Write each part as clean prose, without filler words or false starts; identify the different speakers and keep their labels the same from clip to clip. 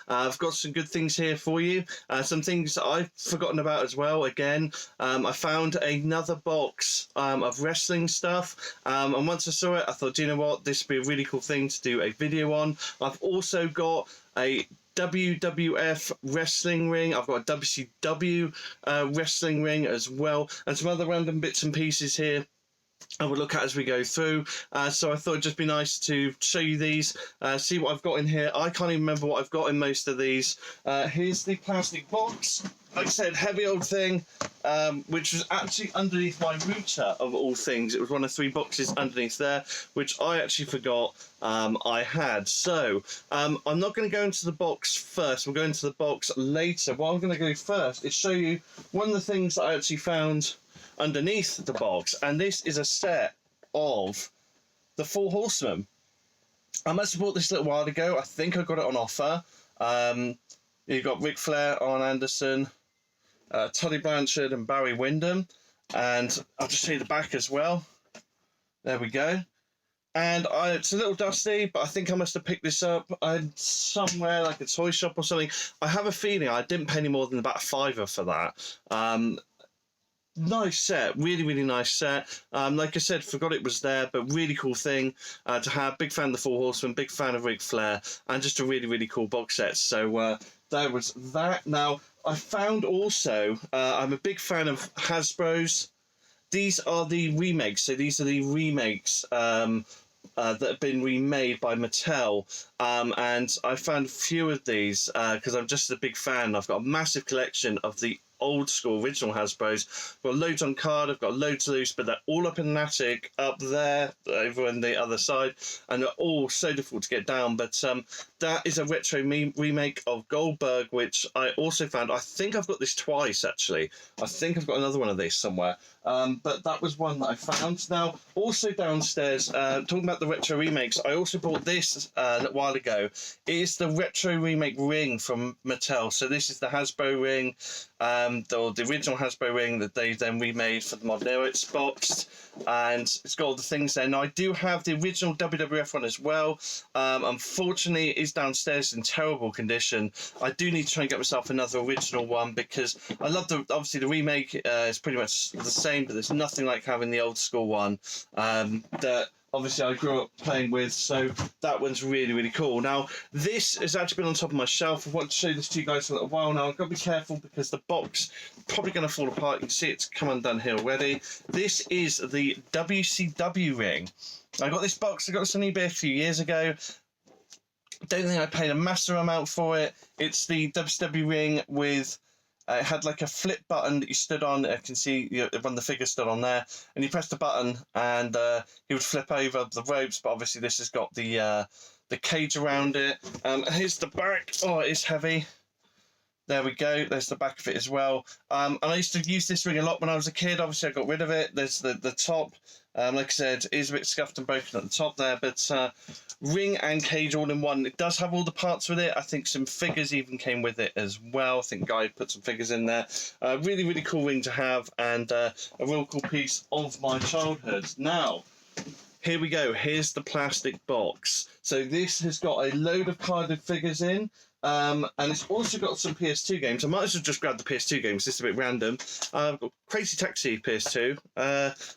Speaker 1: I've got some good things here for you. Some things that I've forgotten about as well. Again, I found another box of wrestling stuff, and once I saw it, I thought, do you know what? This would be a really cool thing to do a video on. I've also got a WWF wrestling ring. I've got a WCW wrestling ring as well, and some other random bits and pieces here I will look at as we go through. So I thought it'd just be nice to show you these, see what I've got in here. I can't even remember what I've got in most of these. Here's the plastic box. Like I said, heavy old thing, which was actually underneath my router of all things. It was one of 3 boxes underneath there, which I actually forgot I had. So I'm not going to go into the box first. We'll go into the box later. What I'm going to go first is show you one of the things that I actually found underneath the box, and this is a set of the Four Horsemen. I must have bought this a little while ago. I think I got it on offer. You've got Ric Flair, Arn Anderson, Tully Blanchard and Barry Windham, and I'll just show you the back as well. There we go. And it's a little dusty, but I think I must have picked this up somewhere, like a toy shop or something. I have a feeling I didn't pay any more than about £5 for that. Nice set, really, really nice set. Like I said, forgot it was there, but really cool thing to have. Big fan of the Four Horsemen, big fan of Ric Flair, and just a really, really cool box set. So there was that. Now, I found also, I'm a big fan of Hasbro's. These are the remakes. So these are the remakes that have been remade by Mattel, and I found a few of these because I'm just a big fan. I've got a massive collection of the old school original Hasbro's. I've got loads on card, I've got loads loose, but they're all up in an attic up there over on the other side, and they're all so difficult to get down. But that is a retro remake of Goldberg, which I also found. I think I've got this twice actually. I think I've got another one of these somewhere, but that was one that I found. Now also downstairs, talking about the retro remakes, I also bought this a little while ago. It is the retro remake ring from Mattel. So this is the Hasbro ring, the original Hasbro ring that they then remade for the modern era. It's boxed and it's got all the things there. Now I do have the original WWF one as well. Unfortunately, it is downstairs in terrible condition. I do need to try and get myself another original one because I love obviously the remake is pretty much the same, but there's nothing like having the old school one that obviously I grew up playing with, so that one's really, really cool. Now, this has actually been on top of my shelf. I want to show this to you guys for a little while now. I've got to be careful because the box is probably going to fall apart. You can see it's come undone here already. This is the WCW ring. I got this box, I got this on eBay a few years ago. Don't think I paid a massive amount for it. It's the WCW ring with... it had like a flip button that you stood on. I can see one of the figures stood on there, and you press the button, and he would flip over the ropes. But obviously, this has got the cage around it. Here's the back. Oh, it is heavy. There we go. There's the back of it as well. And I used to use this ring a lot when I was a kid. Obviously, I got rid of it. There's the top. Like I said, it is a bit scuffed and broken at the top there, but ring and cage all in one. It does have all the parts with it. I think some figures even came with it as well. I think Guy put some figures in there. Really, really cool ring to have, and a real cool piece of my childhood. Now, here we go. Here's the plastic box. So this has got a load of carded figures in. And it's also got some PS2 games. I might as well just grab the PS2 games. This is a bit random. I've got Crazy Taxi PS2,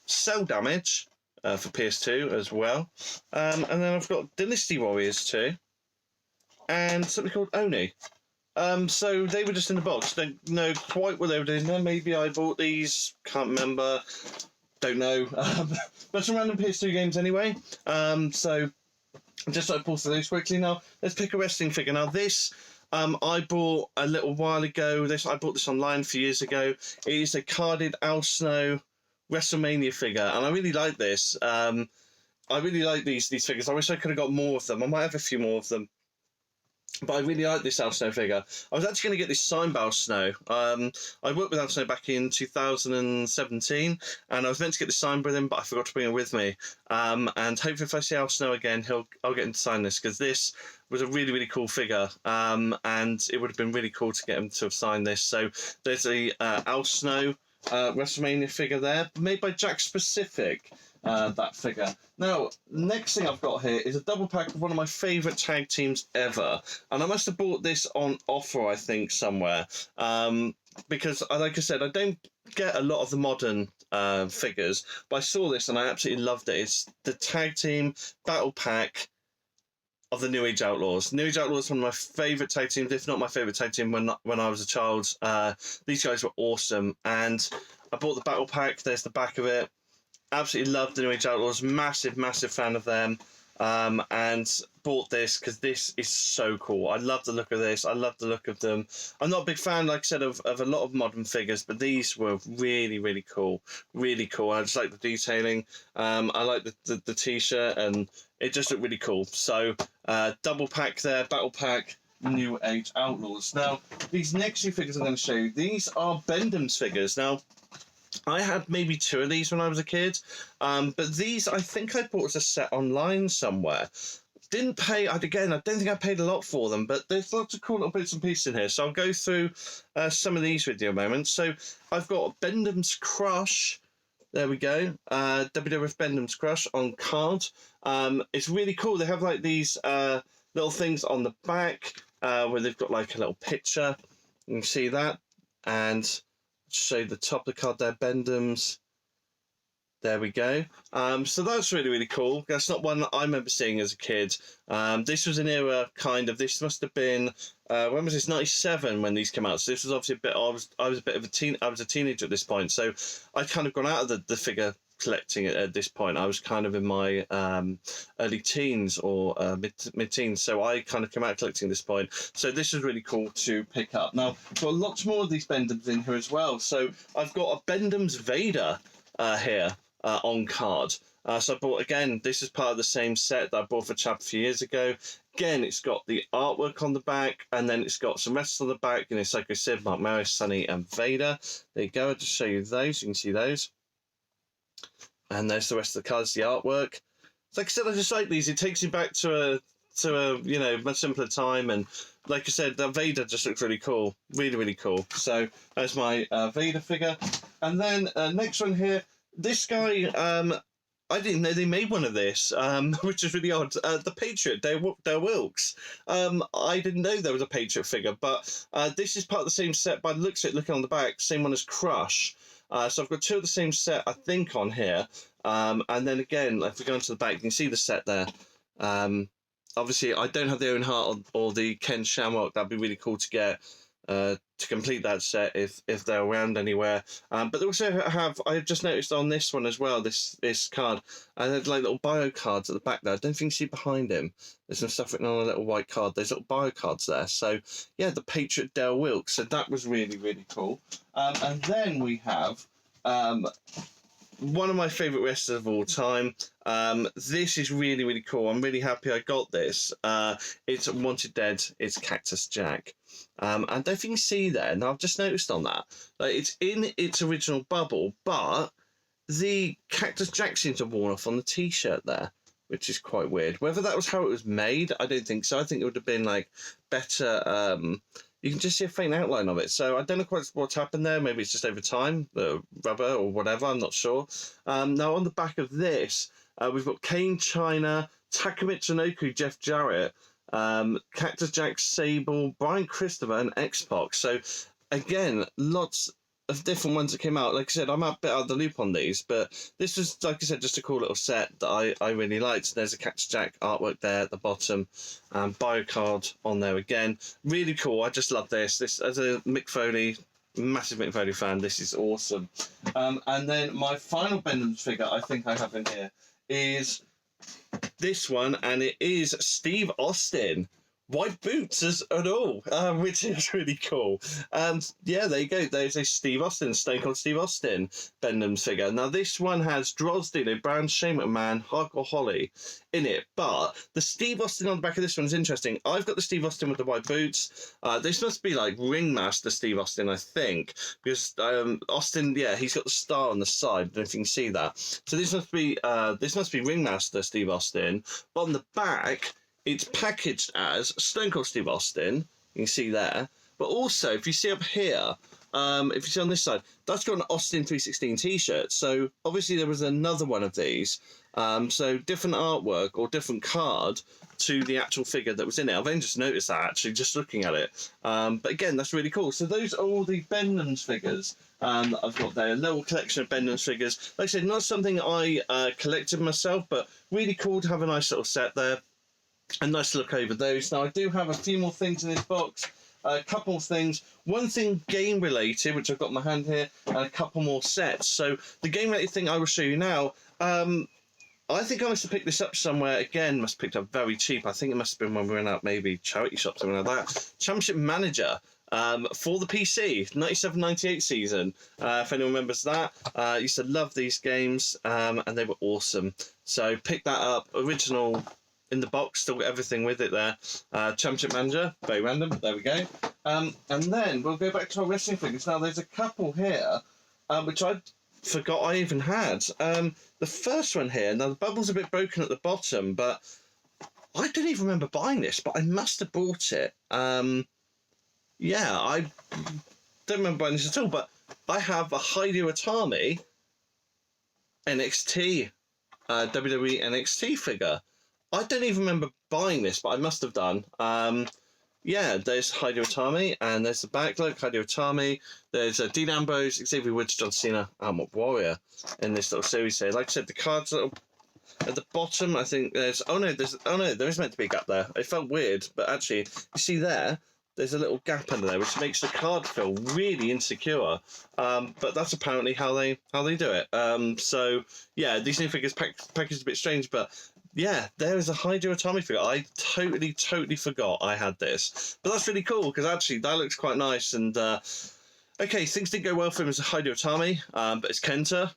Speaker 1: Cell Damage for PS2 as well, and then I've got Dynasty Warriors 2, and something called Oni. So they were just in the box. Don't know quite what they were doing there. Maybe I bought these. Can't remember. Don't know. But some random PS2 games anyway. So. Just so I pull through those quickly now. Let's pick a wrestling figure. Now this, I bought a little while ago. I bought this online a few years ago. It is a carded Al Snow WrestleMania figure, and I really like this. I really like these figures. I wish I could have got more of them. I might have a few more of them. But I really like this Al Snow figure. I was actually going to get this signed by Al Snow. I worked with Al Snow back in 2017, and I was meant to get this signed with him, but I forgot to bring it with me. And hopefully if I see Al Snow again, I'll get him to sign this, because this was a really, really cool figure. And it would have been really cool to get him to have signed this. So there's a Al Snow WrestleMania figure there, made by Jack Specific. that figure. Now, next thing I've got here is a double pack of one of my favourite tag teams ever, and I must have bought this on offer, I think, somewhere, because, like I said, I don't get a lot of the modern figures, but I saw this and I absolutely loved it. It's the tag team battle pack of the New Age Outlaws. New Age Outlaws is one of my favourite tag teams, if not my favourite tag team when I was a child. These guys were awesome, and I bought the battle pack. There's the back of it. Absolutely loved the New Age Outlaws. Massive, massive fan of them. And bought this because this is so cool. I love the look of this. I love the look of them. I'm not a big fan, like I said, of a lot of modern figures, but these were really, really cool. Really cool. I just like the detailing. I like the t-shirt, and it just looked really cool. So double pack there, battle pack, New Age Outlaws. Now, these next few figures I'm going to show you, these are Bend Em's figures. Now, I had maybe 2 of these when I was a kid, but these I think I bought as a set online somewhere. Didn't pay, again, I don't think I paid a lot for them, but there's lots of cool little bits and pieces in here, so I'll go through some of these with you a moment. So I've got Bend Em's Crush, there we go, WWF Bend Em's Crush on card. It's really cool. They have like these little things on the back where they've got like a little picture. You can see that, and show the top of the card there, Bend Em's. There we go. So that's really, really cool. That's not one that I remember seeing as a kid. This was an era kind of, this must have been, when was this, 97 when these came out. So this was obviously a bit, I was a bit of I was a teenager at this point. So I'd kind of gone out of the figure collecting at this point. I was kind of in my early teens or mid-teens, so I kind of came out collecting at this point. So this is really cool to pick up. Now, I've got lots more of these Bend Ems in here as well. So I've got a Bend Em's Vader here on card. So I bought, again, this is part of the same set that I bought for Chap a few years ago. Again, it's got the artwork on the back, and then it's got some rest on the back, and it's like I said, Mark Maris, Sonny, and Vader. There you go. I'll just show you those. You can see those. And there's the rest of the cards, the artwork. Like I said, I just like these. It takes you back to a you know, much simpler time, and like I said, that Vader just looks really cool, really, really cool. So there's my Vader figure, and then next one here. This guy, I didn't know they made one of this, which is really odd. The Patriot, Dale Wilkes. I didn't know there was a Patriot figure, but this is part of the same set. By the looks of it, looking on the back, same one as Crush. So I've got 2 of the same set, I think, on here. And then again, if we go into the back, you can see the set there. Obviously, I don't have the Owen Hart or the Ken Shamrock. That'd be really cool to get to complete that set if they're around anywhere. But they also have, I've just noticed on this one as well, this card, there's like little bio cards at the back there. I don't think you can see behind him. There's some stuff written on a little white card. There's little bio cards there. So yeah, the Patriot Dale Wilkes. So that was really, really cool. And then we have one of my favourite wrestlers of all time. This is really, really cool. I'm really happy I got this. It's Wanted Dead. It's Cactus Jack. And I don't think you can see there. Now, I've just noticed on that, like, it's in its original bubble, but the Cactus Jack seems to have worn off on the t-shirt there, which is quite weird. Whether that was how it was made, I don't think so. I think it would have been, like, better... you can just see a faint outline of it. So I don't know quite what's happened there. Maybe it's just over time, the rubber or whatever. I'm not sure. Now, on the back of this, we've got Kane China, Takumi Tsunoku, Jeff Jarrett, Cactus Jack, Sable, Brian Christopher, and X-Pac. So, again, lots of different ones that came out. Like I said, I'm a bit out of the loop on these, but this was, like I said, just a cool little set that I really liked. There's a Cactus Jack artwork there at the bottom, bio card on there again. Really cool. I just love this. This, as a Mick Foley, massive Mick Foley fan, this is awesome. And then my final Bend Em's figure I think I have in here is this one, and it is Steve Austin. White boots and all, which is really cool. Yeah, there you go. There's a Steve Austin, Stone Cold Steve Austin Bend Em's figure. Now, this one has Drosdale, Brown, Shane McMahon, Hardcore Holly in it, but the Steve Austin on the back of this one is interesting. I've got the Steve Austin with the white boots. This must be like Ringmaster Steve Austin, I think, because Austin, yeah, he's got the star on the side. I don't know if you can see that. So this must be Ringmaster Steve Austin, but on the back, it's packaged as Stone Cold Steve Austin. You can see there. But also, if you see up here, if you see on this side, that's got an Austin 316 t-shirt. So obviously there was another one of these. So different artwork or different card to the actual figure that was in it. I've only just noticed that actually, just looking at it. But again, that's really cool. So those are all the Bend Em figures that I've got there. A little collection of Bend Em figures. Like I said, not something I collected myself, but really cool to have a nice little set there. A nice look over those. Now I do have a few more things in this box. A couple of things. One thing game related, which I've got in my hand here, and a couple more sets. So the game related thing I will show you now. I think I must have picked this up somewhere. Again, must have picked up very cheap. I think it must have been when we went out, maybe charity shop, something like that. Championship Manager for the PC, 97-98 season. If anyone remembers that. I used to love these games, and they were awesome. So pick that up. Original in the box, still got everything with it there. Championship Manager, very random. There we go. And then we'll go back to our wrestling figures. Now, there's a couple here, which I forgot I even had. The first one here, now the bubble's a bit broken at the bottom, but I don't even remember buying this, but I must have bought it. Yeah, I don't remember buying this at all, but I have a Hideo Itami NXT, WWE NXT figure. I don't even remember buying this, but I must have done. Yeah, there's Hideo Itami, and there's the back look, Hideo Itami. There's Dean Ambrose, Xavier Woods, John Cena, MOc Warrior in this little series here. Like I said, the cards at the bottom, I think there's... Oh no, there is meant to be a gap there. It felt weird, but actually, you see there, there's a little gap under there, which makes the card feel really insecure. But that's apparently how they do it. So, yeah, these new figures packaged a bit strange, but... Yeah, there is a Hideo Itami figure. I totally forgot I had this. But that's really cool, because actually that looks quite nice. And, okay, things didn't go well for him as a Hideo Itami, but as Kenta,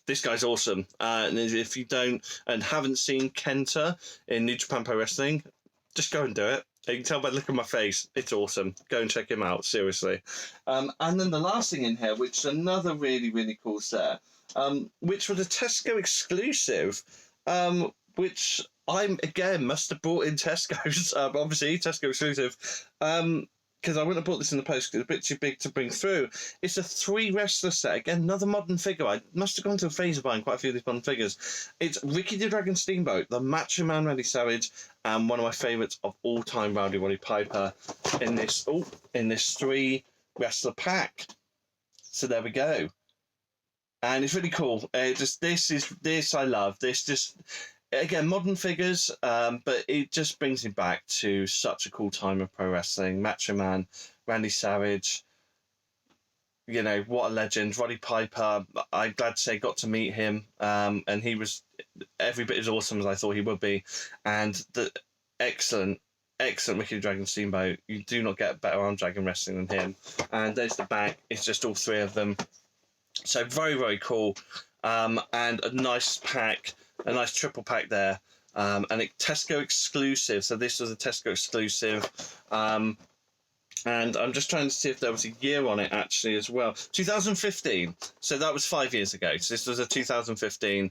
Speaker 1: this guy's awesome. And if you don't and haven't seen Kenta in New Japan Pro Wrestling, just go and do it. You can tell by the look on my face, it's awesome. Go and check him out, seriously. And then the last thing in here, which is another really cool set, which was a Tesco exclusive, which again must have bought in Tesco's, obviously Tesco exclusive, because I wouldn't have bought this in the post because it's a bit too big to bring through. It's a 3 wrestler set, again another modern figure. I must have gone to a phase of buying quite a few of these modern figures. It's Ricky the Dragon Steamboat, the Macho Man Randy Savage, and one of my favourites of all time, Rowdy Roddy Piper, in this 3 wrestler pack. So there we go. And it's really cool. This I love. This just, again, modern figures, but it just brings me back to such a cool time of pro wrestling. Macho Man, Randy Savage, you know, what a legend. Roddy Piper, I'm glad to say got to meet him, and he was every bit as awesome as I thought he would be. And the excellent Ricky the Dragon Steamboat. You do not get better arm dragon wrestling than him. And there's the back. It's just all 3 of them. So very cool, and a nice pack, a nice triple pack there, and a Tesco exclusive. So this was a Tesco exclusive, and I'm just trying to see if there was a year on it actually as well. 2015. So that was 5 years ago. So this was a 2015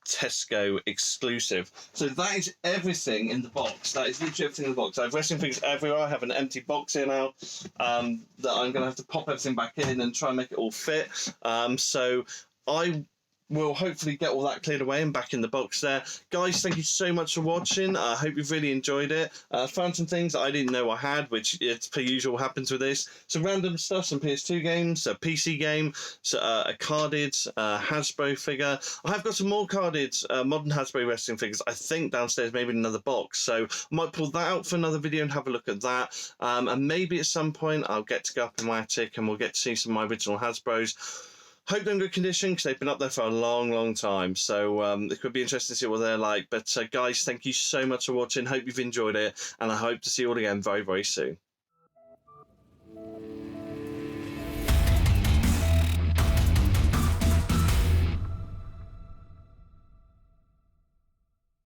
Speaker 1: Tesco exclusive. So that is everything in the box. That is literally everything in the box. I have wrestling figures everywhere. I have an empty box here now that I'm going to have to pop everything back in and try and make it all fit. So I will hopefully get all that cleared away and back in the box there. Guys, thank you so much for watching. I hope you've really enjoyed it. Found some things that I didn't know I had, which it's per usual happens with this. Some random stuff, some PS2 games, a PC game, so, a carded Hasbro figure. I have got some more carded modern Hasbro wrestling figures, I think downstairs, maybe in another box. So I might pull that out for another video and have a look at that. And maybe at some point I'll get to go up in my attic and we'll get to see some of my original Hasbros. Hope they're in good condition because they've been up there for a long time. So it could be interesting to see what they're like. But guys, thank you so much for watching. Hope you've enjoyed it. And I hope to see you all again very soon.